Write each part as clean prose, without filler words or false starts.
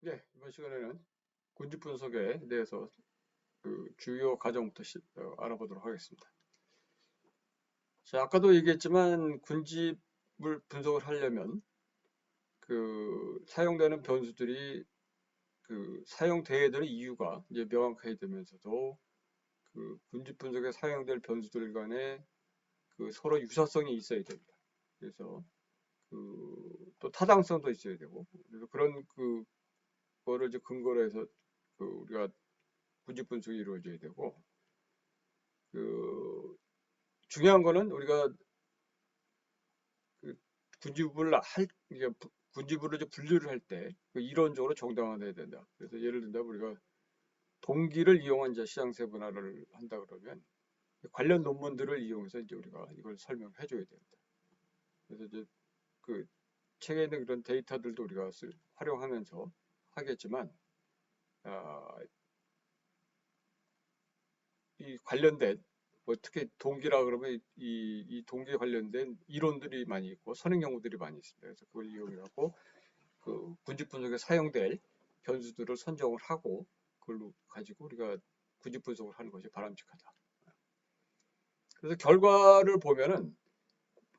네, 이번 시간에는 군집 분석에 대해서 그 주요 과정부터 알아보도록 하겠습니다. 자, 아까도 얘기했지만 군집을 분석을 하려면 그 사용되는 변수들이 그 사용돼야 되는 이유가 이제 명확해야 되면서도 그 군집 분석에 사용될 변수들 간에 그 서로 유사성이 있어야 됩니다. 그래서 그 또 타당성도 있어야 되고 그래서 그런 그 거를 이제 근거로 해서 그 우리가 군집 분석이 이루어져야 되고 그 중요한 거는 우리가 그 군집을 이게 군집으로 이제 분류를 할 때 그 이론적으로 정당화돼야 된다. 그래서 예를 들면 우리가 동기를 이용한 이제 시장 세분화를 한다 그러면 관련 논문들을 이용해서 이제 우리가 이걸 설명해 줘야 된다. 그래서 이제 그 책에 있는 그런 데이터들도 우리가 활용하면서 하겠지만 아, 이 관련된 뭐 특히 동기라 그러면 이 동기에 관련된 이론들이 많이 있고 선행 연구들이 많이 있습니다. 그래서 그걸 이용해갖고 그 군집 분석에 사용될 변수들을 선정을 하고 그걸로 가지고 우리가 군집 분석을 하는 것이 바람직하다. 그래서 결과를 보면은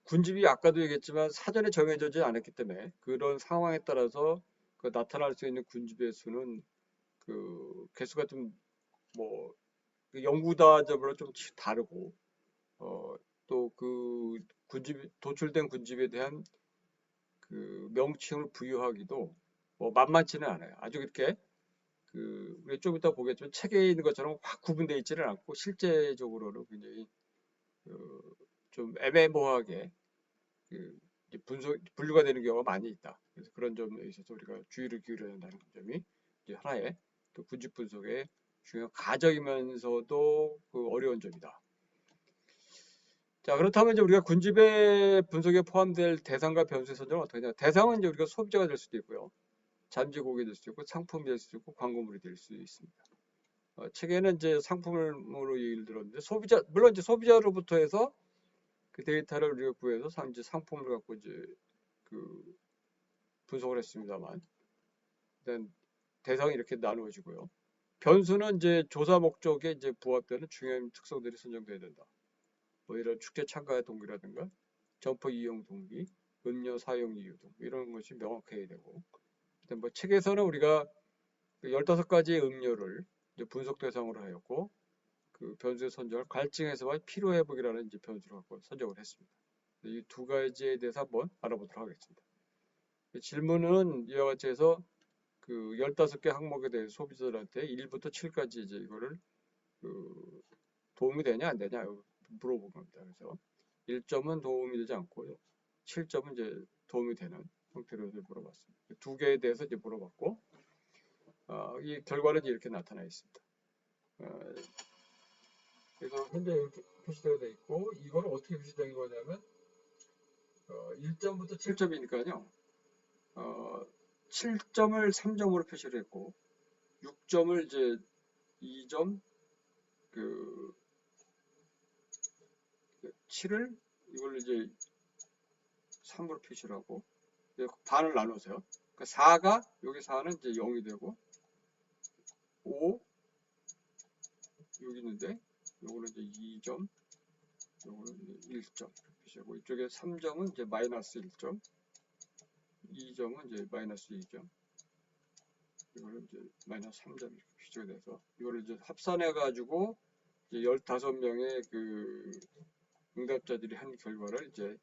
군집이 아까도 얘기했지만 사전에 정해지지 않았기 때문에 그런 상황에 따라서 그 나타날 수 있는 군집의 수는 그 개수가 좀뭐 연구다적으로 좀 다르고 또 그 군집 도출된 군집에 대한 그 명칭을 부여하기도 뭐 만만치는 않아요. 아주 이렇게 그 우리 좀 이따 보겠지만 책에 있는 것처럼 확 구분되어 있지는 않고 실제적으로는 굉장히 좀 애매모호하게 그 분류가 되는 경우가 많이 있다. 그래서 그런 점에 있어서 우리가 주의를 기울여야 한다는 점이 이제 하나의 또 군집 분석의 중요한 과정이면서도 그 어려운 점이다. 자, 그렇다면 이제 우리가 군집의 분석에 포함될 대상과 변수의 선정은 어떻게 하냐? 대상은 이제 우리가 소비자가 될 수도 있고요. 잠재고객이 될 수도 있고, 상품이 될 수도 있고, 광고물이 될 수 있습니다. 책에는 이제 상품으로 예를 들었는데, 물론 이제 소비자로부터 해서 그 데이터를 우리가 구해서 이제 상품을 갖고 이제 그 분석을 했습니다만, 일단 대상이 이렇게 나누어지고요. 변수는 이제 조사 목적에 이제 부합되는 중요한 특성들이 선정돼야 된다. 뭐 이런 축제 참가의 동기라든가 점포 이용 동기, 음료 사용 이유 등 이런 것이 명확해야 되고 뭐 책에서는 우리가 15가지의 음료를 이제 분석 대상으로 하였고 그 변수의 선정을 갈증 해소와 피로 회복이라는 이제 변수로 갖고 선정을 했습니다. 이 두 가지에 대해서 한번 알아보도록 하겠습니다. 질문은 이와 같이 해서 그 15개 항목에 대해 소비자들한테 1부터 7까지 이제 이거를 그 도움이 되냐 안 되냐 물어본 겁니다. 그래서 1점은 도움이 되지 않고요. 7점은 이제 도움이 되는 형태로 물어봤습니다. 두 개에 대해서 이제 물어봤고, 이 결과는 이렇게 나타나 있습니다. 어, 그래서 현재 이렇게 표시되어 있고, 이거는 어떻게 표시된 거냐면, 1점부터 7점이니까요. 7점을 3점으로 표시를 했고, 6점을 이제 2점, 그 7을 이걸로 이제 3으로 표시를 하고, 반을 나누세요. 그러니까 4가 여기 4는 이제 0이 되고 5 여기 있는데 요거는 이제 2점, 요거는 1점 표시하고 이쪽에 3점은 이제 마이너스 1점, 2점은 이제 마이너스 2점, 이거는 이제 마이너스 3점 이렇게 표시가 돼서 이거를 이제 합산해 가지고 이제 15명의 그 응답자들이 한 결과를 이제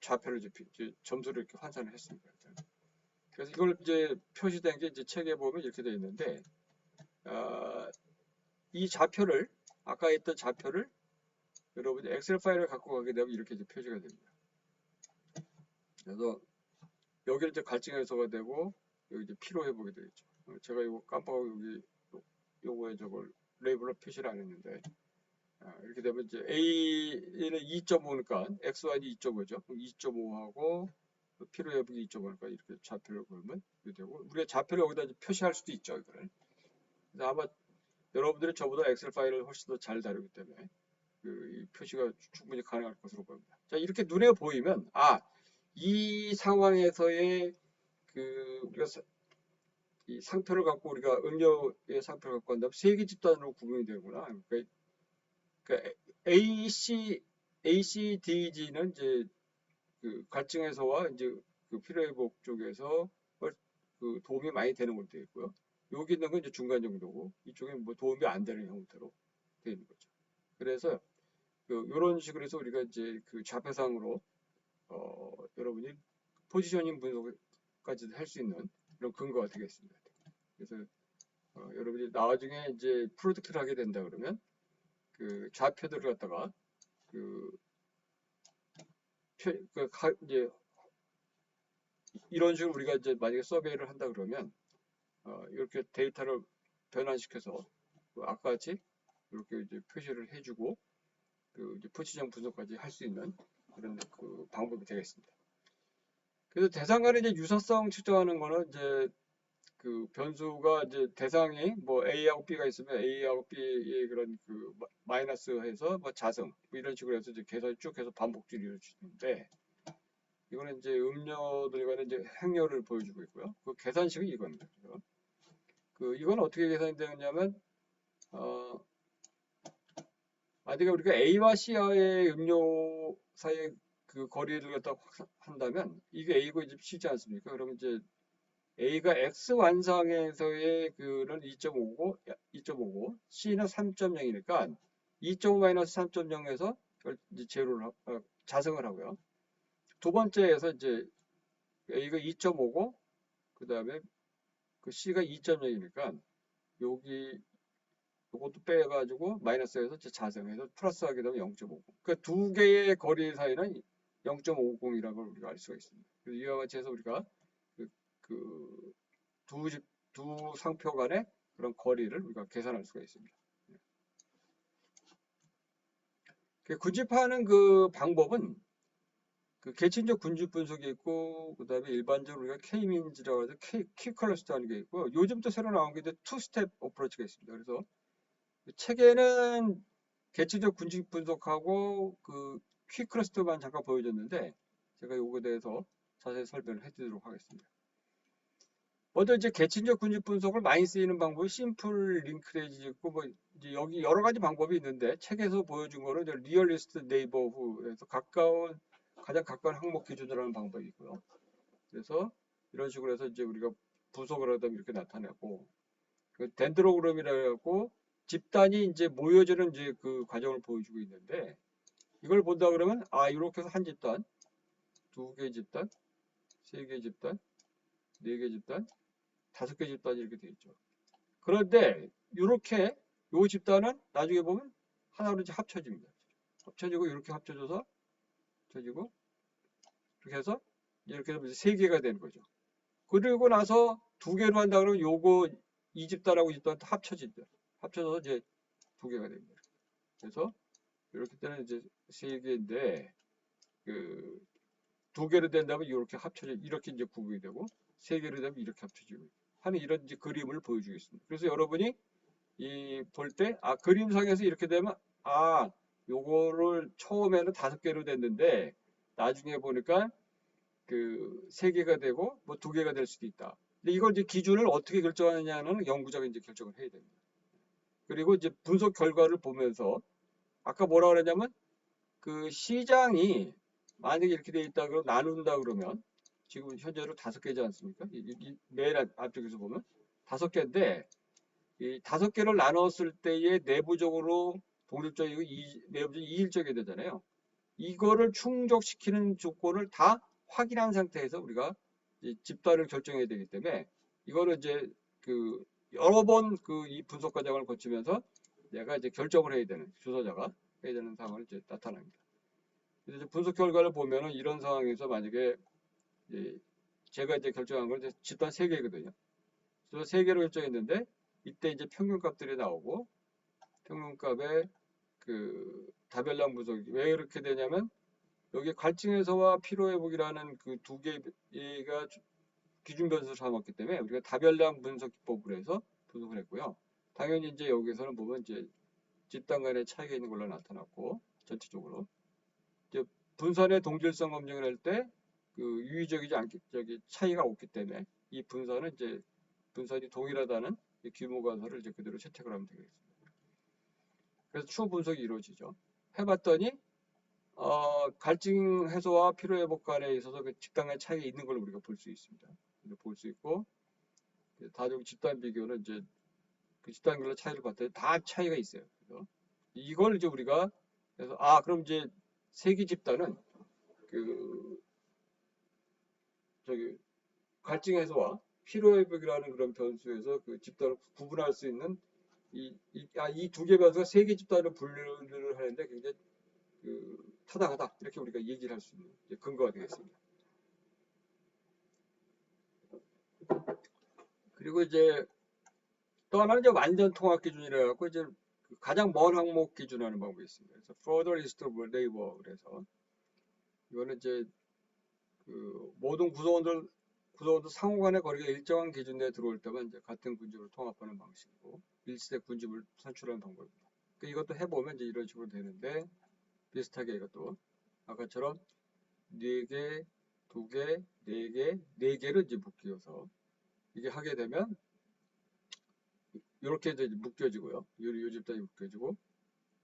좌표를 이제 점수를 이렇게 환산을 했습니다. 그래서 이걸 이제 표시된 게 이제 책에 보면 이렇게 되어 있는데 이 좌표를 아까 했던 좌표를 여러분이 엑셀 파일을 갖고 가게 되면 이렇게 이제 표시가 됩니다. 그래서 여기를 이제 갈증 해소가 되고 여기 이제 피로 회복이 되겠죠. 제가 이거 깜빡하고 여기 요거에 저걸 레이블로 표시를 안 했는데 이렇게 되면 이제 A는 2.5니까 XY는 2.5죠. 2.5하고 피로 회복이 2.5니까 이렇게 좌표를 걸면 되고 우리가 좌표를 여기다 표시할 수도 있죠. 이거를. 그래서 아마 여러분들이 저보다 엑셀 파일을 훨씬 더 잘 다루기 때문에 그 표시가 충분히 가능할 것으로 보입니다. 자, 이렇게 눈에 보이면 이 상황에서의 그 우리가 이 상표를 갖고 우리가 음료의 상표를 갖고 한다면 세 개 집단으로 구분이 되구나. 그러니까 ACDG는 이제 그 갈증해소와 이제 그 피로회복 쪽에서 그 도움이 많이 되는 걸로 되어 있고요. 여기 있는 건 이제 중간 정도고 이쪽엔 뭐 도움이 안 되는 형태로 되어 있는 거죠. 그래서 이런 식으로 해서 우리가 이제 그 좌표상으로 여러분이 포지셔닝 분석까지도 할 수 있는 그런 근거가 되겠습니다. 그래서 여러분이 나중에 이제 프로젝트를 하게 된다 그러면 그 좌표들을 갖다가 그 이제 이런 식으로 우리가 이제 만약에 서베이를 한다 그러면 이렇게 데이터를 변환시켜서 아까 같이 이렇게 이제 표시를 해주고 그 이제 포지션 분석까지 할 수 있는 그런 그 방법이 되겠습니다. 그래서 대상 간의 이제 유사성 측정하는 거는 이제 그 변수가 이제 대상이 뭐 A하고 B가 있으면 A하고 B의 그런 그 마이너스 해서 뭐 자성 뭐 이런 식으로 해서 이제 계산이 쭉 해서 반복적으로 이루어지는데 이거는 이제 음료들과는 이제 행렬을 보여주고 있고요. 그 계산식은 이겁니다. 그 이건 어떻게 계산이 되느냐면 만약에 우리가 A와 C의 음료 사이의 그 거리를 갖다 한다면 이게 A고 이제 C지 않습니까? 그러면 이제 A가 X 완상에서의 그는 2.5고, C는 3.0이니까 2.5 마이너스 3.0에서 이제 제로를 자성을 하고요. 두 번째에서 이제 A가 2.5고, 그 다음에 그 C가 2.0이니까 여기 이것도 빼가지고 마이너스에서 자성해서 플러스하게 되면 0.50. 그러니까 두 개의 거리 사이는 0.50이라는 걸 우리가 알 수가 있습니다. 이와 같이 해서 우리가 그 두 상표 간의 그런 거리를 우리가 계산할 수가 있습니다. 군집하는 그 방법은 그 계층적 군집 분석이 있고 그다음에 일반적으로 우리가 K-민즈라고 해서 K-클러스터 하는 게 있고 요즘 또 새로 나온 게 이제 투스텝 어프로치가 있습니다. 그래서 책에는 계층적 군집 분석하고 그 K-클러스터만 잠깐 보여줬는데 제가 요거에 대해서 자세히 설명을 해드리도록 하겠습니다. 먼저 이제 계층적 군집 분석을 많이 쓰이는 방법이 심플 링크레이지 있고 뭐 이제 여기 여러 가지 방법이 있는데 책에서 보여준 거는 이제 리얼리스트 네이버후에서 가장 가까운 항목 기준으로 하는 방법이고요. 그래서 이런 식으로 해서 이제 우리가 분석을 하다 보면 이렇게 나타내고 그 덴드로그램이라고 하고 집단이 이제 모여지는 이제 그 과정을 보여주고 있는데 이걸 본다 그러면 이렇게 해서 한 집단, 두 개 집단, 세 개 집단, 네 개 집단, 다섯 개 집단이 이렇게 되어 있죠. 그런데 이렇게 요 집단은 나중에 보면 하나로 이제 합쳐집니다. 합쳐지고 이렇게 합쳐져서 합쳐지고 이렇게 해서 이렇게 되면 세 개가 되는 거죠. 그리고 나서 두 개로 한다 그러면 요거 이 집단하고 이 집단 합쳐진다. 합쳐져서 이제 두 개가 됩니다. 그래서 이렇게 되는 이제 세 개인데 그 두 개로 된다면 이렇게 합쳐져 이렇게 이제 구분이 되고 세 개로 되면 이렇게 합쳐지고 하는 이런 이제 그림을 보여주겠습니다. 그래서 여러분이 이 볼 때 그림상에서 이렇게 되면 요거를 처음에는 다섯 개로 됐는데 나중에 보니까 그 세 개가 되고 뭐 두 개가 될 수도 있다. 근데 이걸 이제 기준을 어떻게 결정하느냐는 연구자가 이제 결정을 해야 됩니다. 그리고 이제 분석 결과를 보면서 아까 뭐라 그랬냐면 그 시장이 만약에 이렇게 돼 있다 그러면 나눈다 그러면 지금 현재로 다섯 개지 않습니까? 맨 앞쪽에서 보면 다섯 개인데 이 다섯 개를 나눴을 때에 내부적으로 독립적이고 내부적으로 이일적이 되잖아요. 이거를 충족시키는 조건을 다 확인한 상태에서 우리가 집단을 결정해야 되기 때문에 이거를 이제 그 여러 번 그 이 분석 과정을 거치면서 내가 이제 결정을 해야 되는 주소자가 해야 되는 상황을 이제 나타납니다. 그래서 분석 결과를 보면은 이런 상황에서 만약에 제가 이제 결정한 건 이제 집단 3개거든요. 그래서 3개로 결정했는데 이때 이제 평균값들이 나오고 평균값의 그 다별량 분석이 왜 이렇게 되냐면 여기 갈증해소와 피로회복이라는 그 두 개가 기준 변수를 삼았기 때문에 우리가 다별량 분석 기법으로 해서 분석을 했고요. 당연히 이제 여기서는 보면 이제 집단 간의 차이가 있는 걸로 나타났고 전체적으로 이제 분산의 동질성 검증을 할 때 그 유의적이지 않게 차이가 없기 때문에 이 분산은 이제 분선이 동일하다는 이 규모 관서를 이제 그대로 채택을 하면 되겠습니다. 그래서 추후 분석이 이루어지죠. 해봤더니 갈증 해소와 피로 회복 간에 있어서 그 집단 간 차이가 있는 걸 우리가 볼 수 있습니다. 볼 수 있고 다중 집단 비교는 이제 그 집단별로 차이를 봤더니 다 차이가 있어요. 그래서 이걸 이제 우리가 그래서 그럼 이제 세기 집단은 그 저기 갈증 해소와 피로 회복이라는 그런 변수에서 그 집단을 구분할 수 있는 이 두 개 변수가 세기 집단으로 분류를 하는데 굉장히 타당하다 이렇게 우리가 얘기를 할 수 있는 근거가 되겠습니다. 그리고 이제 또 하나는 이제 완전 통합 기준이라 갖고 이제 가장 먼 항목 기준하는 방법이 있습니다. 그래서 furthest neighbor 그래서 이거는 이제 모든 구성원들 상호간의 거리가 일정한 기준 내에 들어올 때만 이제 같은 군집을 통합하는 방식이고 일시대 군집을 산출하는 방법입니다. 이것도 해보면 이제 이런 식으로 되는데 비슷하게 이것도 아까처럼 4개, 2개, 4개, 4개를 이제 묶여서 이게 하게 되면 이렇게 이제 묶여지고요. 요 집단이 묶여지고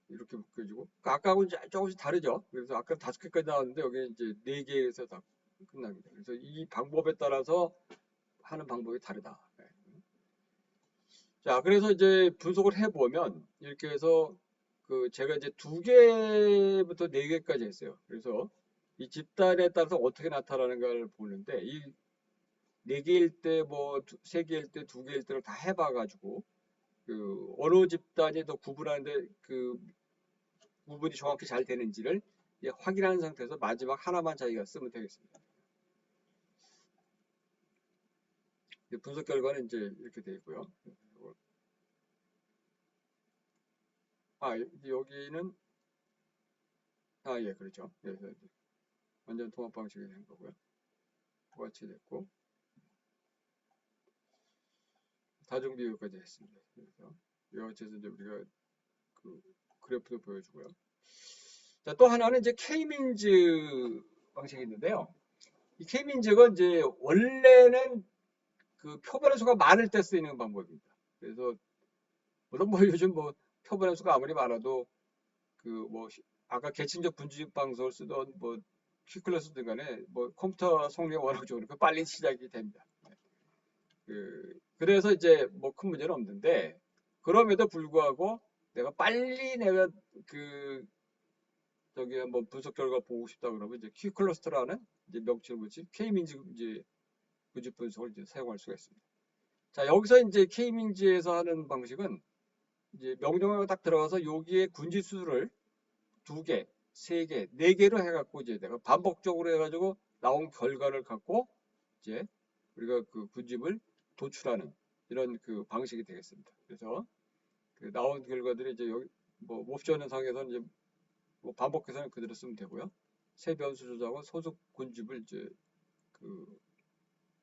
이렇게 묶여지고 아까하고는 조금씩 다르죠. 그래서 아까 5개까지 나왔는데 여기 이제 4개에서 다 끝납니다. 그래서 이 방법에 따라서 하는 방법이 다르다. 네. 자, 그래서 이제 분석을 해보면 이렇게 해서 제가 이제 2개부터 4개까지 했어요. 그래서 이 집단에 따라서 어떻게 나타나는가를 보는데 이 4개일 때, 뭐 3개일 때, 2개일 때를 다 해봐가지고 어느 집단이 더 구분하는데 구분이 정확히 잘 되는지를 확인한 상태에서 마지막 하나만 자기가 쓰면 되겠습니다. 분석 결과는 이제 이렇게 되어 있고요. 여기는 예, 그렇죠. 그래서 완전 통합 방식이 된 거고요. 똑같이 됐고 다중 비교까지 했습니다. 그래서 이와 같이 해서 이제 우리가 그래프도 보여주고요. 자, 또 하나는 이제 K민즈 방식이 있는데요. 이 K민즈가 이제 원래는 표본의 수가 많을 때 쓰이는 방법입니다. 그래서 물론 뭐 요즘 뭐 표본의 수가 아무리 많아도 아까 계층적 분집 방송을 쓰던 뭐 퀴클러스든 간에 뭐 컴퓨터 성능이 워낙 좋으니까 빨리 시작이 됩니다. 그래서 이제 뭐 큰 문제는 없는데 그럼에도 불구하고 내가 빨리 내가 저기 한번 분석 결과 보고 싶다 그러면 이제 퀴클러스터라는 이제 명칭을 붙인 K민즈 이제 분집 분석을 이제 사용할 수가 있습니다. 자, 여기서 이제 K민즈에서 하는 방식은 이제 명령어가 딱 들어가서 여기에 군지 수를 2개, 3개, 4개로 해갖고 이제 내가 반복적으로 해가지고 나온 결과를 갖고 이제 우리가 군집을 도출하는 이런 방식이 되겠습니다. 그래서 나온 결과들이 이제 여기 뭐 옵션 상에서는 이제 뭐 반복해서는 그대로 쓰면 되고요. 세 변수 조작은 소속 군집을 이제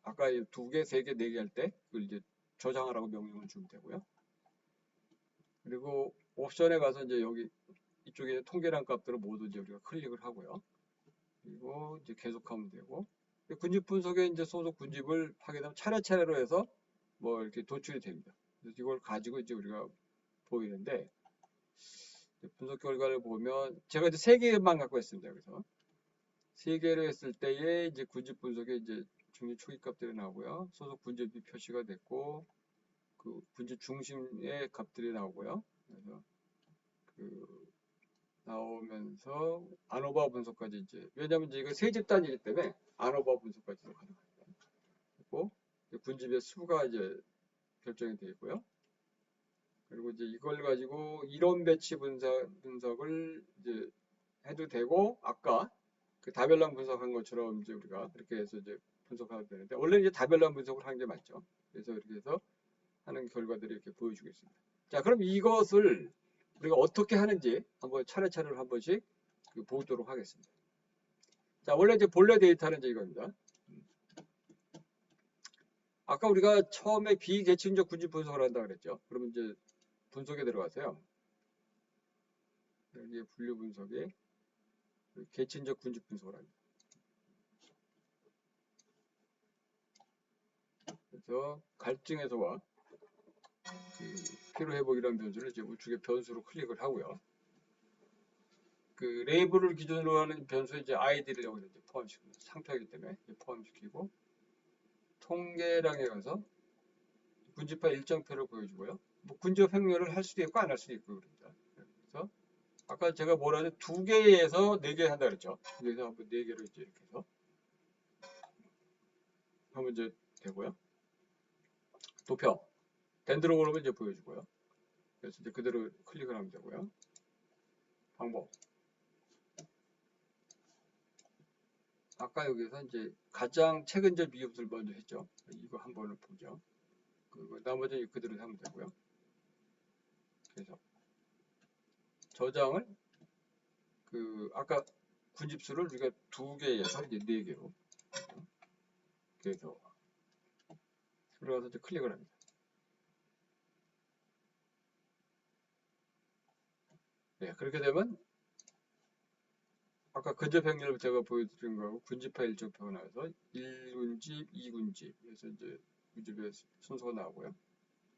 아까 2개, 3개, 4개 할 때 그걸 이제 저장하라고 명령을 주면 되고요. 그리고 옵션에 가서 이제 여기 이쪽에 통계량 값들을 모두 이제 우리가 클릭을 하고요. 그리고 이제 계속하면 되고 군집 분석에 이제 소속 군집을 하게 되면 차례차례로 해서 뭐 이렇게 도출이 됩니다. 그래서 이걸 가지고 이제 우리가 보이는데 분석 결과를 보면 제가 이제 3개만 갖고 있습니다. 그래서 3개로 했을 때에 이제 군집 분석에 이제 중립 초기 값들이 나오고요. 소속 군집이 표시가 됐고 군집 중심의 값들이 나오고요. 그래서 나오면서 안오버 분석까지 이제 왜냐하면 이제 이거 세 집단이기 때문에 안오버 분석까지도 가능합니다. 그리고 군집의 수가 이제 결정이 되어 있고요. 그리고 이제 이걸 가지고 이론 배치 분석을 이제 해도 되고 아까 다별랑 분석한 것처럼 이제 우리가 그렇게 해서 이제 분석하면 되는데 원래 이제 다별랑 분석을 하는 게 맞죠. 그래서 이렇게 해서 하는 결과들이 이렇게 보여주고 있습니다. 자, 그럼 이것을 우리가 어떻게 하는지 한번 차례차례로 한 번씩 보도록 하겠습니다. 자, 원래 이제 본래 데이터는 이제 이겁니다. 아까 우리가 처음에 비계층적 군집 분석을 한다 그랬죠. 그러면 이제 분석에 들어가세요. 여기 분류 분석에 계층적 군집 분석을 합니다. 그래서 갈증에서와 피로회복이라는 변수를 이제 우측의 변수로 클릭을 하고요. 그 레이블을 기준으로 하는 변수에 이제 아이디를 여기서 이제 포함시킵니다. 상표이기 때문에 포함시키고 통계량에 가서 군집화 일정표를 보여주고요. 뭐 군집 행렬을 할 수도 있고 안 할 수도 있고 그럽니다. 그래서 아까 제가 뭐라 하죠? 2개에서 4개 한다 그랬죠. 2개에서 한번 4개로 이제 이렇게 해서 하면 이제 되고요. 도표 덴드로그램을 이제 보여주고요. 그래서 이제 그대로 클릭을 하면 되고요. 방법. 아까 여기서 이제 가장 최근적 비교를 먼저 했죠. 이거 한 번을 보죠. 그리고 나머지는 그대로 하면 되고요. 그래서 저장을 아까 군집수를 우리가 2개에서 이제 4개로 그래서 들어가서 이제 클릭을 합니다. 네, 그렇게 되면 아까 근접행렬을 제가 보여드린 거하고 군집화 일정표가 나와서 1군집, 2군집 그래서 이제 군집의 순서가 나오고요.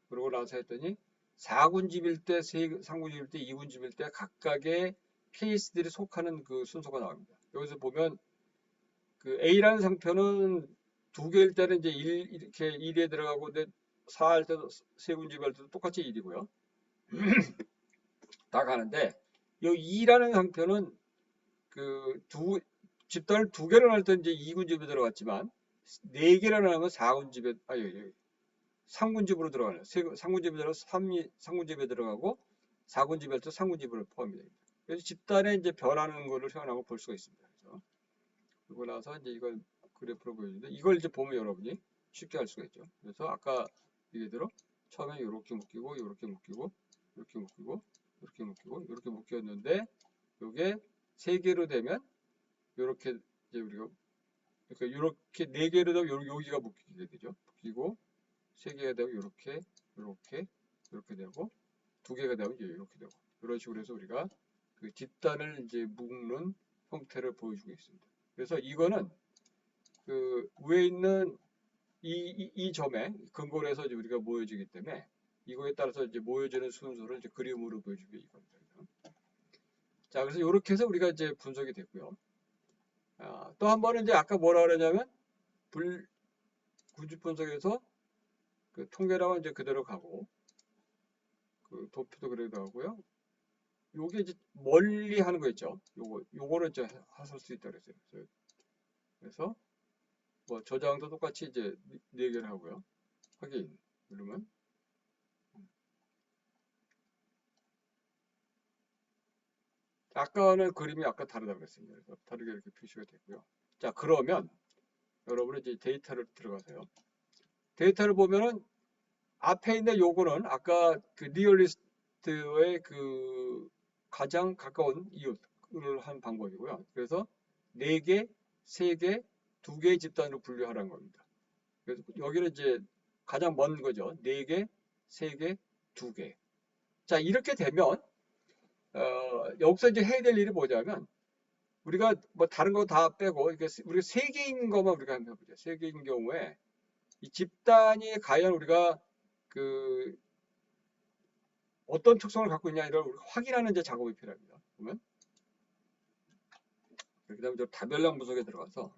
그러고 나서 했더니 4군집일 때, 3군집일 때, 2군집일 때 각각의 케이스들이 속하는 그 순서가 나옵니다. 여기서 보면 그 A라는 상표는 2개일 때는 이제 1, 이렇게 1에 들어가고, 근데 4할 때도, 3군집 할 때도 똑같이 1이고요. 다 가는데, 이 2라는 상표는 집단을 2개를 할 때 이제 2군집에 들어갔지만, 4개를 하면 4군집에, 3군집으로 들어가는, 3군집에 들어가서 3군집에 들어가고, 4군집에 할 때 3군집으로 포함이 됩니다. 그래서 집단에 이제 변하는 거를 생각하고 볼 수가 있습니다. 그래서 그러고 나서 이제 이걸 그래프로 보여주는데, 이걸 이제 보면 여러분이 쉽게 할 수가 있죠. 그래서 아까 얘기대로 처음에 이렇게 묶이고, 이렇게 묶이고, 이렇게 묶이고, 이렇게 묶이고, 이렇게 묶였는데, 이게 3개로 되면, 이렇게 이제 우리가, 그러니까 이렇게 4개로 되면 여기가 묶이게 되죠. 묶이고, 3개가 되면 이렇게, 이렇게, 이렇게 되고, 2개가 되면 이제 이렇게 되고, 이런 식으로 해서 우리가 그 집단을 이제 묶는 형태를 보여주고 있습니다. 그래서 이거는 그 위에 있는 이 점에 근거로 해서 이제 우리가 모여지기 때문에 이거에 따라서 이제 모여지는 순서를 이제 그림으로 보여주게 이겁니다. 자, 그래서 이렇게 해서 우리가 이제 분석이 됐고요. 또 한 번은 이제 아까 뭐라 그러냐면 군집 분석에서 그 통계량은 이제 그대로 가고 그 도표도 그대로 가고요. 요게 이제 멀리 하는 거 있죠. 요거를 이제 하실 수 있다 그랬어요. 그래서 뭐 저장도 똑같이 이제 4개를 하고요. 확인 누르면 아까는 그림이 아까 다르다고 그랬습니다. 그래서 다르게 이렇게 표시가 됐고요. 자, 그러면 여러분은 이제 데이터를 들어가세요. 데이터를 보면은 앞에 있는 요거는 아까 그 리얼리스트의 그 가장 가까운 이웃을 한 방법이고요. 그래서 4개, 3개, 2개의 집단으로 분류하라는 겁니다. 그래서 여기는 이제 가장 먼 거죠. 4개, 3개, 2개. 자, 이렇게 되면 여기서 이제 해야 될 일이 뭐냐면 우리가 뭐 다른 거 다 빼고 우리가 3개인 것만 우리가 한번 해보죠. 3개인 경우에 이 집단이 과연 우리가 그 어떤 특성을 갖고 있냐를 확인하는 이제 작업이 필요합니다. 보면 그다음에 저 다별량 분석에 들어가서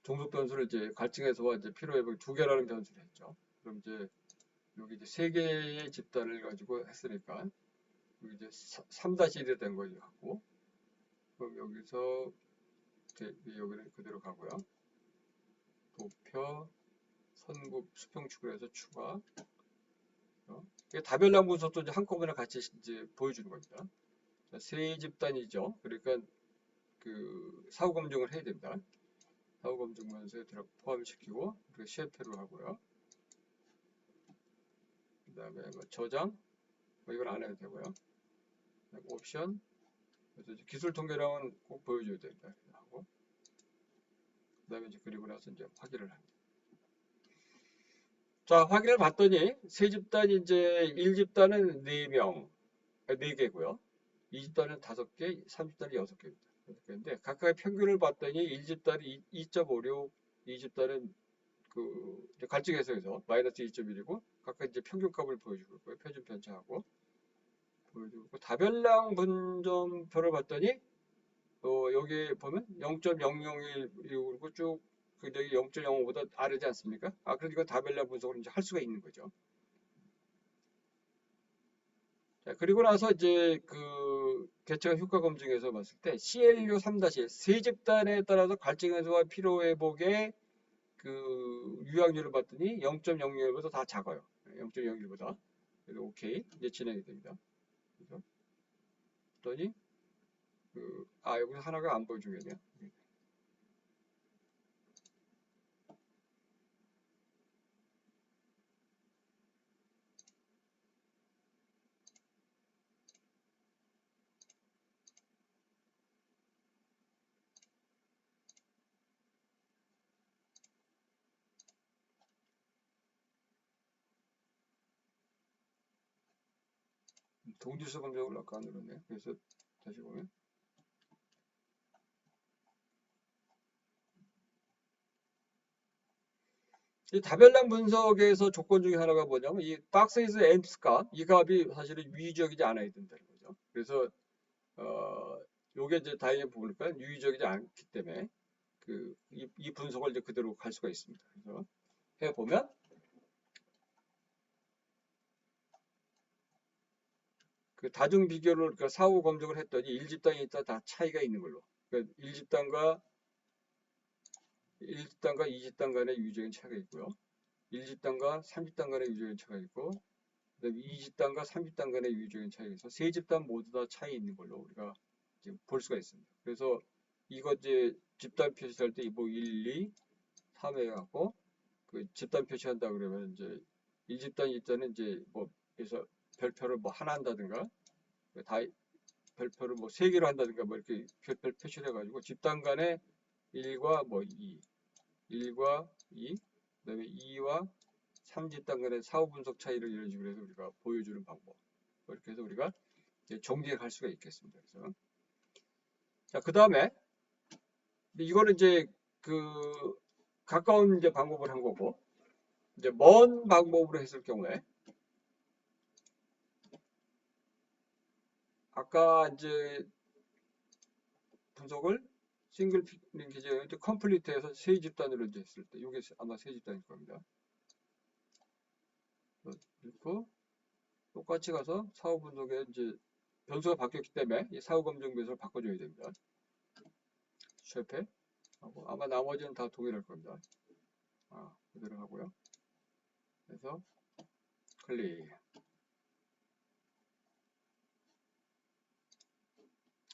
종속 변수를 이제 갈증에서와 이제 피로회복 2개라는 변수를 했죠. 그럼 이제 여기 이제 3개의 집단을 가지고 했으니까 여기 이제 3-1이 된 거지 갖고 그럼 여기서 여기는 그대로 가고요. 도표 선급 수평축을 해서 추가 다별량 분석도 이제 한꺼번에 같이 이제 보여주는 겁니다. 자, 세 집단이죠. 그러니까 그 사후 검증을 해야 됩니다. 사후 검증 문서에 포함시키고 그리고 시험표로 하고요. 그 다음에 뭐 저장 이건 안 해도 되고요. 옵션 그래서 기술 통계량은 꼭 보여줘야 된다 하고 그 다음에 이제 그리고 나서 이제 확인을 합니다. 자, 확인을 봤더니 세 집단이 이제 1집단은 4명, 4개고요. 2집단은 5개, 3집단은 6개입니다. 그런데 각각의 평균을 봤더니 1집단이 2.56, 이 집단은 그 갈증 해석에서 마이너스 2.1이고 각각 이제 평균값을 보여주고 있고요. 표준 편차하고 보여주고 다별량 분점표를 봤더니 여기 보면 0.001이고 쭉 여기 0.05보다 아래지 않습니까? 그래서 이거 다별량 분석을 이제 할 수가 있는 거죠. 자, 그리고 나서 이제 그 개체가 효과 검증에서 봤을 때 CLU 3-1 세 집단에 따라서 갈증 해소와 피로 회복의 그 유효률을 봤더니 0.01보다 다 작아요. 0.01보다. 그래서 오케이 이제 진행이 됩니다. 그래서 봤더니 여기서 하나가 안 보여주겠네요. 동질성 검정을 아까 안 눌렀네. 그래서 다시 보면 이 다별량 분석에서 조건 중에 하나가 뭐냐면 이 박스에서 앰프스 값, 이 값이 사실은 유의적이지 않아야 된다는 거죠. 그래서 요게 이제 다이에 보니까 유의적이지 않기 때문에 이 분석을 이제 그대로 갈 수가 있습니다. 그래서 해 보면 그 다중 비교를 그러니까 사후 검증을 했더니 1집단이 있다 다 차이가 있는 걸로. 그러니까 1집단과 2집단 간의 유의적인 차이가 있고요. 1집단과 3집단 간의 유의적인 차이가 있고, 그다음에 2집단과 3집단 간의 유의적인 차이가 있어서 세 집단 모두 다 차이 있는 걸로 우리가 이제 볼 수가 있습니다. 그래서 이거 이제 집단 표시할 때 뭐 1, 2, 3 해갖고 그 집단 표시한다 그러면 이제 1집단, 2집단은 이제 뭐 그래서 별표를 뭐 하나 한다든가 다 별표를 뭐 세 개로 한다든가 뭐 이렇게 별표 표시를 해가지고 집단 간의 1과 뭐 2, 1과 2, 그다음에 2와 3집단 간의 사후 분석 차이를 이런 식으로 해서 우리가 보여주는 방법. 이렇게 해서 우리가 정리할 수가 있겠습니다. 그래서 자, 그 다음에 이거는 이제 그 가까운 이제 방법을 한 거고 이제 먼 방법으로 했을 경우에 아까 이제 분석을 싱글 링키지 컴플리트해서 세 집단으로 이제 했을 때 이게 아마 세 집단일 겁니다. 그리고 똑같이 가서 사후 분석에 이제 변수가 바뀌었기 때문에 이 사후 검증 변수를 바꿔줘야 됩니다. 쉐페 하고 아마 나머지는 다 동일할 겁니다. 그대로 하고요. 그래서 클릭.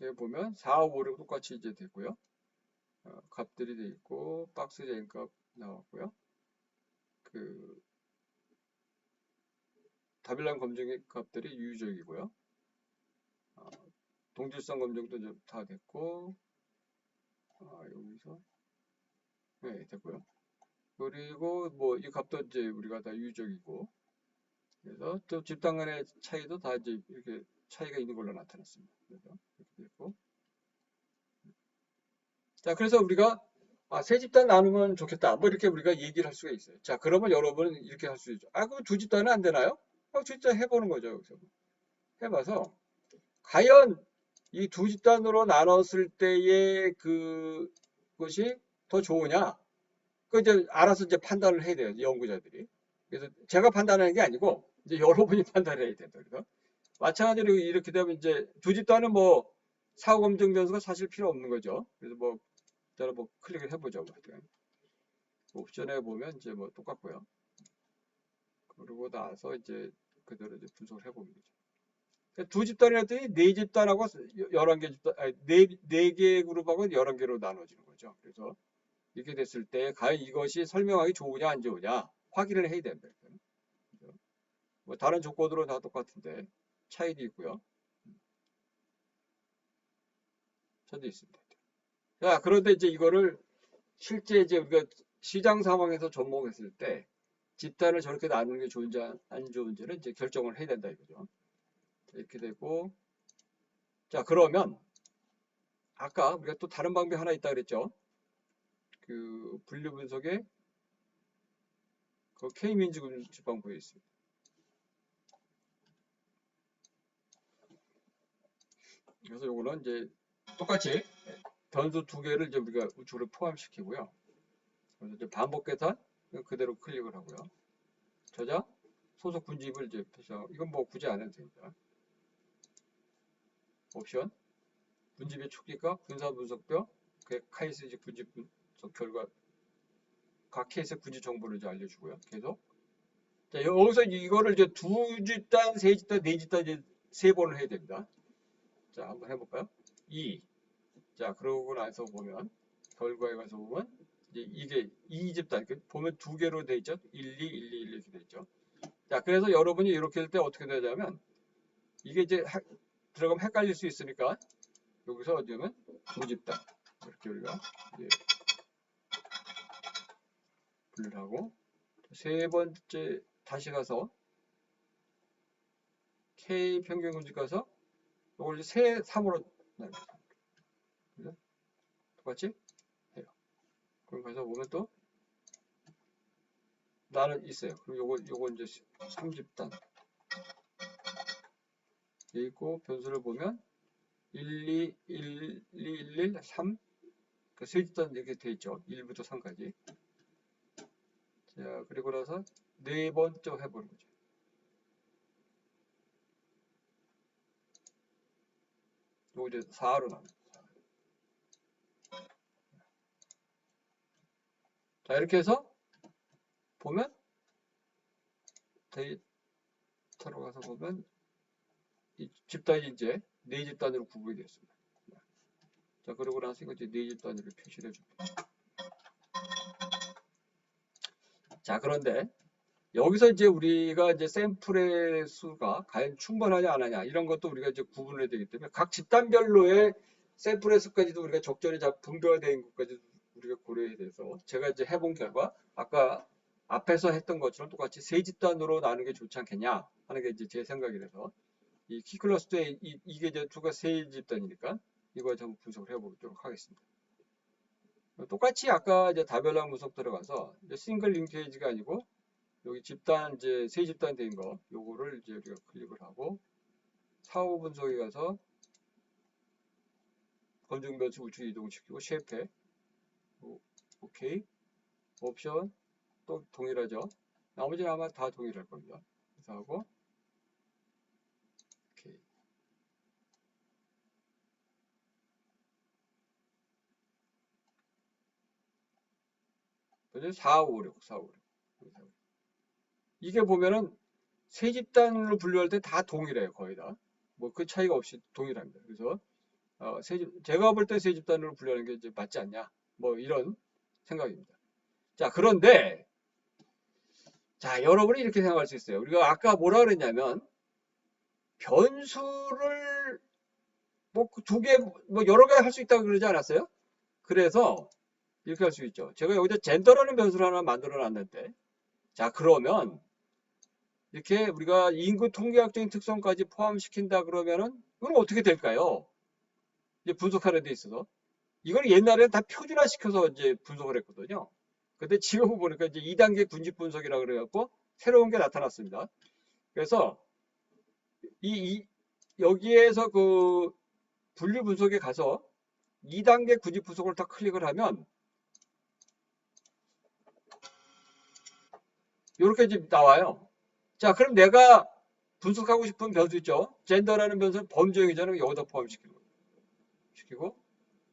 여기 보면 4, 5, 6 똑같이 이제 됐고요. 값들이 돼 있고 박스 제인 값 나왔고요. 그 다별량 검증의 값들이 유의적이고요. 동질성 검증도 좀 다 됐고 여기서 네 됐고요. 그리고 뭐 이 값도 이제 우리가 다 유의적이고 그래서 또 집단 간의 차이도 다 이제 이렇게 차이가 있는 걸로 나타났습니다. 그래서 이렇게 됐고 자 그래서 우리가 세 집단 나누면 좋겠다 뭐 이렇게 우리가 얘기를 할 수가 있어요. 자 그러면 여러분은 이렇게 할 수 있죠. 그럼 두 집단은 안 되나요? 진짜 해보는 거죠. 여기서 해봐서 과연 이 두 집단으로 나눴을 때의 그것이 더 좋으냐? 그 이제 알아서 이제 판단을 해야 돼요. 연구자들이. 그래서 제가 판단하는 게 아니고 이제 여러분이 판단해야 된다. 그래서 마찬가지로 이렇게 되면 이제 두 집단은 뭐 사후 검증 변수가 사실 필요 없는 거죠. 그래서 뭐 저는 뭐 클릭을 해보죠. 옵션에 보면 이제 뭐 똑같고요. 그러고 나서 이제 그대로 이제 분석을 해보는 거죠. 두 집단이랬더니 네 집단하고 11개 집단, 네 개 그룹하고 11개로 나눠지는 거죠. 그래서 이렇게 됐을 때 과연 이것이 설명하기 좋으냐 안 좋으냐 확인을 해야 됩니다. 뭐 다른 조건으로 다 똑같은데 차이도 있고요. 차이도 있습니다. 자, 그런데 이제 이거를 실제 이제 우리가 시장 상황에서 접목했을 때 집단을 저렇게 나누는 게 좋은지 안 좋은지를 이제 결정을 해야 된다 이거죠. 이렇게 되고 자 그러면 아까 우리가 또 다른 방법이 하나 있다 그랬죠. 그 분류 분석에 그 K-민즈 군집방법에 있습니다. 그래서 요거는 이제 똑같이 변수 두 개를 이제 우리가 우측으로 포함시키고요. 그래서 이제 반복 계산 그대로 클릭을 하고요. 저장 소속 군집을 이제 표시하고 이건 뭐 굳이 안 해도 됩니다. 옵션 군집의 초기가 분산 분석표 그 케이스 이제 군집 분석 결과 각 케이스의 군집 정보를 이제 알려주고요. 계속 자 여기서 이거를 이제 두 집단, 세 집단, 네 집단 이제 세 번을 해야 됩니다. 자 한번 해볼까요? 2 자 그러고 나서 보면 결과에 가서 보면 이제 이게 2집단 보면 두 개로 돼 있죠. 1, 2, 1, 2, 1 이렇게 돼 있죠. 자 그래서 여러분이 이렇게 할 때 어떻게 되냐면 이게 이제 들어가면 헷갈릴 수 있으니까 여기서 어디냐면 두 집단 이렇게 우리가 분류를 하고 세 번째 다시 가서 K 평균 군집 가서 이걸 이제 3으로 나눕니다. 똑같이 해요. 그럼 가서 보면 또 나는 있어요. 그럼 요거 이제 3집단 있고 변수를 보면 1, 2, 1, 2, 1, 1, 3 그 세 집단 이렇게 돼 있죠. 1부터 3까지. 자 그리고 나서 네 번째 해보는 거죠. 요거 이제 4로 나눕니다. 자 이렇게 해서 보면 데이터로 가서 보면 이 집단이 이제 네 집단으로 구분이 되었습니다. 자 그러고 나서 이거 이제 네 집단으로 표시를 해줍니다. 자 그런데 여기서 이제 우리가 이제 샘플의 수가 과연 충분하냐 안 하냐 이런 것도 우리가 이제 구분을 해야 되기 때문에 각 집단별로의 샘플의 수까지도 우리가 적절히 분별되는 것까지 우리가 고려해야 돼서 제가 이제 해본 결과 아까 앞에서 했던 것처럼 똑같이 세 집단으로 나누는 게 좋지 않겠냐 하는 게 이제 제 생각이라서 이 키클러스터에 이게 이제 두가 세 집단이니까 이거 좀 분석을 해보도록 하겠습니다. 똑같이 아까 이제 다별랑 분석 들어가서 이제 싱글 링케이지가 아니고 여기 집단 이제 세 집단 된 거 요거를 이제 우리가 클릭을 하고 사후 분석에 가서 검증 변수 우측 이동을 시키고 쉐입해 오케이 옵션 또 동일하죠. 나머지는 아마 다 동일할 겁니다. 그래서 하고 오케이 그래서 4, 5, 6 이게 보면은 세 집단으로 분류할 때 다 동일해요. 거의 다. 뭐 그 차이가 없이 동일합니다. 그래서 제가 볼 때 세 집단으로 분류하는 게 이제 맞지 않냐. 뭐 이런 생각입니다. 자, 그런데 자, 여러분이 이렇게 생각할 수 있어요. 우리가 아까 뭐라 그랬냐면 변수를 뭐 두 개, 뭐 여러 개 할 수 있다고 그러지 않았어요? 그래서 이렇게 할 수 있죠. 제가 여기다 젠더라는 변수를 하나 만들어 놨는데 자, 그러면 이렇게 우리가 인구 통계학적인 특성까지 포함시킨다 그러면은 이건 어떻게 될까요? 이제 분석하는 데 있어서 이걸 옛날에는 다 표준화 시켜서 이제 분석을 했거든요. 근데 지금 보니까 이제 2단계 군집 분석이라고 그래갖고 새로운 게 나타났습니다. 그래서 여기에서 그 분류 분석에 가서 2단계 군집 분석을 다 클릭을 하면 이렇게 이제 나와요. 자, 그럼 내가 분석하고 싶은 변수 있죠? 젠더라는 변수는 범주형이잖아요. 여기다 포함시키고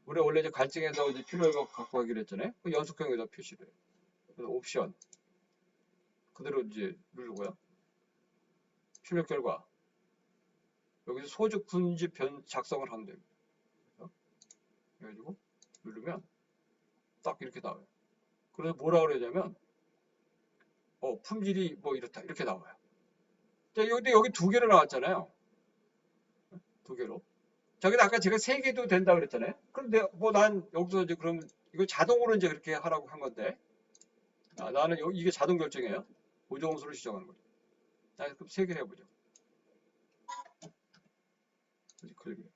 우리 원래 이제 갈증에서 이제 필요한 거 갖고 가기로 했잖아요. 그 연속형에다 표시를 해요. 그래서 옵션 그대로 이제 누르고요. 출력 결과 여기서 소득 군집 작성을 하면 됩니다. 그래가지고 누르면 딱 이렇게 나와요. 그래서 뭐라 그러냐면 품질이 뭐 이렇다 이렇게 나와요. 자, 여기 두 개로 나왔잖아요. 두 개로. 자, 근데 아까 제가 세 개도 된다 그랬잖아요. 그런데 뭐 난 여기서 이제 그러면 이거 자동으로 이제 그렇게 하라고 한 건데 나는 이게 자동 결정이에요. 고정수를 지정하는 거죠. 자, 그럼 세 개를 해보죠. 클릭.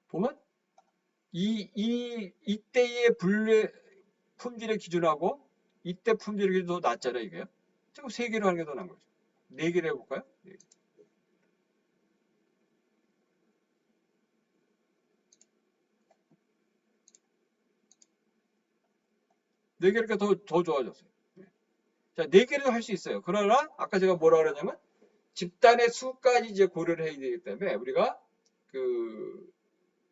보면 이때의 분류 품질의 기준하고 이때 품질의 기준이 더 낮잖아요, 이게요. 지금 3개로 하는 게 더 나은 거죠. 4개를 해볼까요? 4개니까 더 좋아졌어요. 자, 4개를 할 수 있어요. 그러나 아까 제가 뭐라 그러냐면 집단의 수까지 이제 고려를 해야 되기 때문에 우리가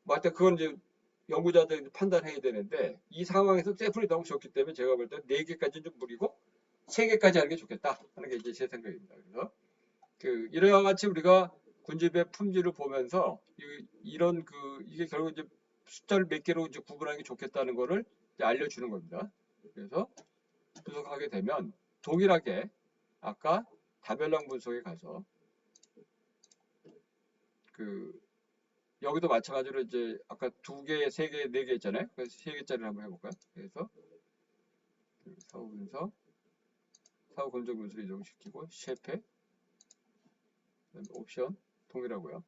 뭐 하여튼 그건 이제 연구자들이 판단해야 되는데 이 상황에서 샘플이 너무 적기 때문에 제가 볼 때 4개까지는 좀 무리고 3개까지 하는 게 좋겠다 하는 게 이제 제 생각입니다. 그래서 이와 같이 우리가 군집의 품질을 보면서 이런 이게 결국 이제 숫자를 몇 개로 이제 구분하는 게 좋겠다는 거를 이제 알려주는 겁니다. 그래서 분석하게 되면 동일하게 아까 다별량 분석에 가서 여기도 마찬가지로 이제 아까 2개, 3개, 4개 있잖아요. 그래서 3개짜리를 한번 해볼까요? 그래서 사후 분석, 사후 검정 분석을 이동시키고 쉐페, 옵션 동일하고요.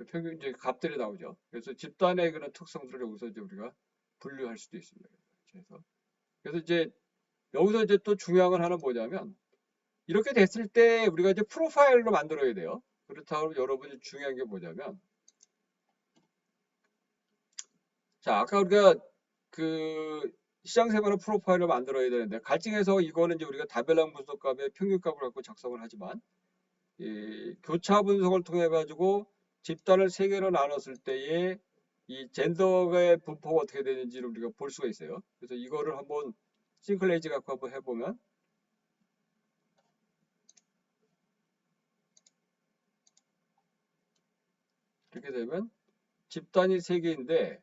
평균 이제 값들이 나오죠. 그래서 집단의 그런 특성들을 여기서 이제 우리가 분류할 수도 있습니다. 그래서 이제 여기서 이제 또 중요한 건 하나 뭐냐면 이렇게 됐을 때 우리가 이제 프로파일로 만들어야 돼요. 그렇다고 여러분이 중요한 게 뭐냐면 자 아까 우리가 시장세반의 프로파일을 만들어야 되는데 갈증에서 이거는 이제 우리가 다별량 분석값의 평균값을 갖고 작성을 하지만 이 교차 분석을 통해 가지고 집단을 3개로 나눴을 때의 이 젠더의 분포가 어떻게 되는지를 우리가 볼 수가 있어요. 그래서 이거를 한번 싱클레이지 갖고 한번 해보면 이렇게 되면 집단이 3개인데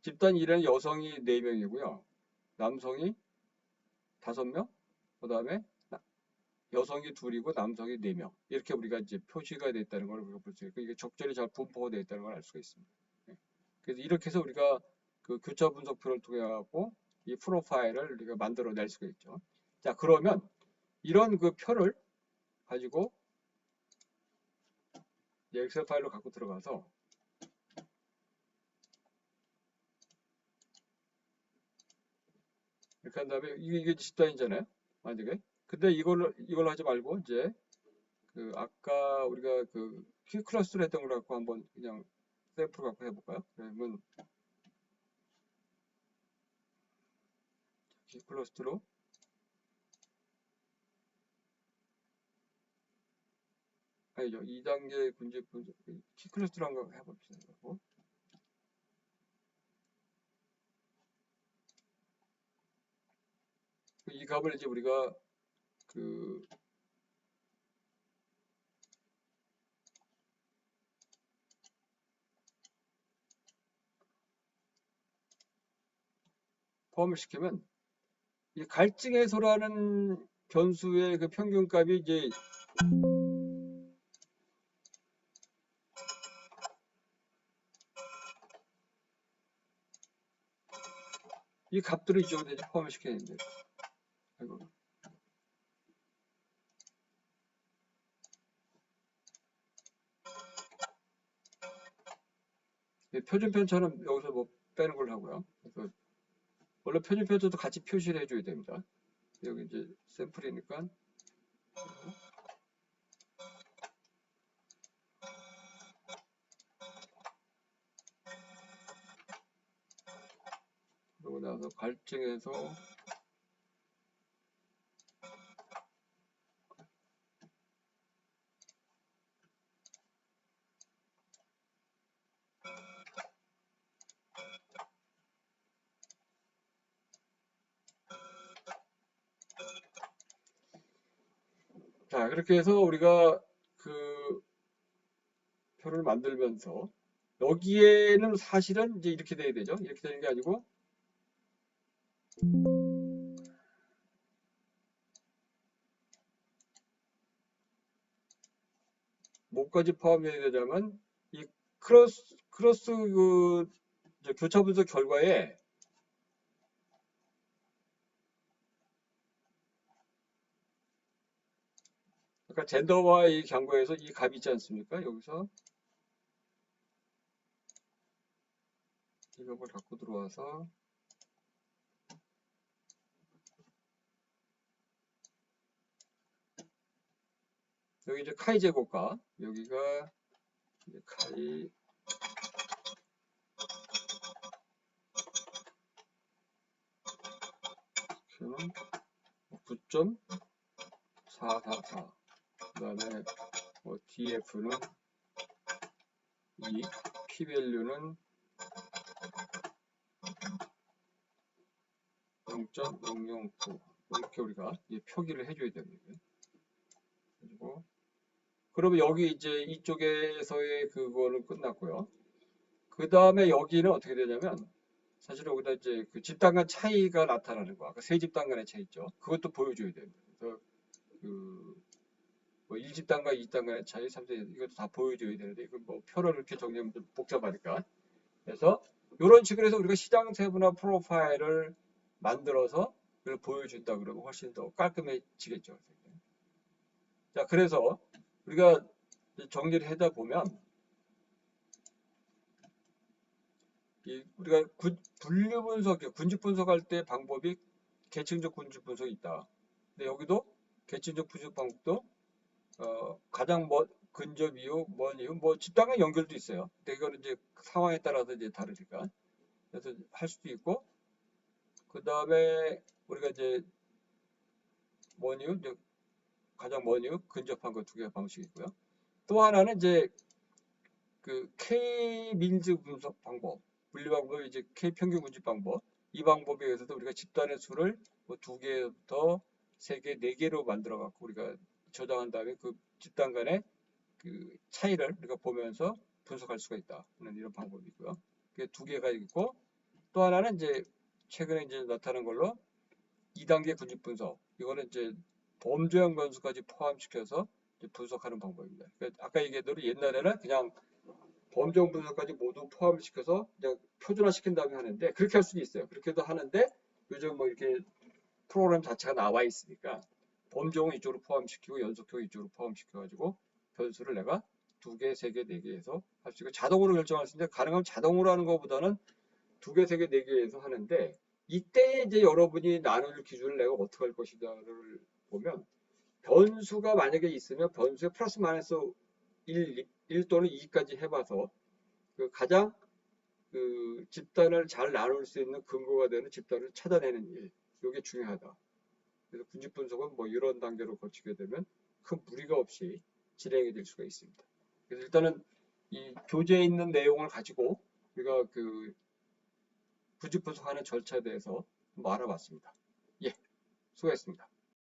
집단 1에는 여성이 4명이고요. 남성이 5명, 그 다음에 여성이 2이고 남성이 4명. 이렇게 우리가 이제 표시가 되어 있다는 걸 우리가 볼 수 있고 이게 적절히 잘 분포가 되어 있다는 걸 알 수가 있습니다. 그래서 이렇게 해서 우리가 교차 분석표를 통해 갖고 이 프로파일을 우리가 만들어낼 수가 있죠. 자, 그러면 이런 표를 가지고 엑셀 파일로 갖고 들어가서 이렇게 한 다음에 이게 집단이잖아요. 만약에. 근데 이걸 하지 말고 이제 아까 우리가 q 클러스를 했던 걸 갖고 한번 그냥 샘플 갖고 해볼까요? 그러면 q 클러스로 아니죠. 2단계 군집 분석 q 클러스로 한번 해봅시다. 이 값을 이제 우리가 포함을 시키면 이 갈증해소라는 변수의 평균값이 이제 이 값들을 이쪽으로 이제 포함을 시켜야 되는데 아이고. 표준편처럼 여기서 뭐 빼는 걸 하고요. 그래서 원래 표준편도 같이 표시를 해줘야 됩니다. 여기 이제 샘플이니까 그러고 나서 갈증해서 자 그렇게 해서 우리가 표를 만들면서 여기에는 사실은 이제 이렇게 돼야 되죠. 이렇게 되는 게 아니고 뭐까지 포함해야 되냐면 이 크로스 그 교차 분석 결과에 그러니까 젠더와 이 경고에서 이 값이 있지 않습니까? 여기서 이 값을 갖고 들어와서 여기 이제 카이 제곱과 여기가 이제 카이 Q는 9.444 그다음에 뭐 DF는 2, P-밸류는 0.009 이렇게 우리가 표기를 해줘야 됩니다. 그리고 그러면 여기 이제 이쪽에서의 그거는 끝났고요. 그 다음에 여기는 어떻게 되냐면 사실 여기다 이제 그 집단 간 차이가 나타나는 거. 아까 세 집단 간의 차이 있죠. 그것도 보여줘야 됩니다. 그래서 뭐 1집단과 2집단 간의 차이, 3집단 이것도 다 보여줘야 되는데 이거 뭐 표를 이렇게 정리하면 좀 복잡하니까. 그래서 이런 식으로 해서 우리가 시장 세분화 프로파일을 만들어서 그걸 보여준다 그러면 훨씬 더 깔끔해지겠죠. 자, 그래서 우리가 정리를 하다 보면 우리가 분류 분석, 군집 분석할 때 방법이 계층적 군집 분석이 있다. 근데 여기도 계층적 분석 방법도 가장 근접 이유, 먼 이유, 뭐 집단과 연결도 있어요. 근데 이거는 이제 상황에 따라서 이제 다르니까. 그래서 할 수도 있고, 그 다음에 우리가 이제 먼 이유, 이제 가장 먼 이유, 근접한 거 두 개의 방식이 있고요. 또 하나는 이제 그 K 민즈 분석 방법, 분리 방법이 이제 K 평균 군집 방법. 이 방법에 의해서도 우리가 집단의 수를 뭐 2개부터 3개, 4개로 만들어 갖고 우리가 저장한 다음에 그 집단 간의 그 차이를 우리가 보면서 분석할 수가 있다. 이런 방법이고요. 그게 2개가 있고 또 하나는 이제 최근에 이제 나타난 걸로 2단계 군집 분석. 이거는 이제 범죄형 변수까지 포함시켜서 분석하는 방법입니다. 그러니까 아까 얘기한 대로 옛날에는 그냥 범죄형 분석까지 모두 포함시켜서 그냥 표준화시킨 다음에 하는데 그렇게 할 수도 있어요. 그렇게도 하는데 요즘 뭐 이렇게 프로그램 자체가 나와 있으니까 범죄형 이쪽으로 포함시키고 연속형 이쪽으로 포함시켜가지고 변수를 내가 2개, 3개, 4개 해서 할 수 있고 자동으로 결정할 수 있는데 가능하면 자동으로 하는 것보다는 2개, 3개, 4개 해서 하는데 이때 이제 여러분이 나눌 기준을 내가 어떻게 할 것이냐를 보면 변수가 만약에 있으면 변수에 플러스 마이너스 1 또는 2까지 해봐서 그 가장 그 집단을 잘 나눌 수 있는 근거가 되는 집단을 찾아내는 일. 이게 중요하다. 그래서 군집 분석은 뭐 이런 단계로 거치게 되면 큰 무리가 없이 진행이 될 수가 있습니다. 그래서 일단은 이 교재에 있는 내용을 가지고 우리가 그 군집 분석하는 절차에 대해서 뭐 알아봤습니다. 예, 수고했습니다.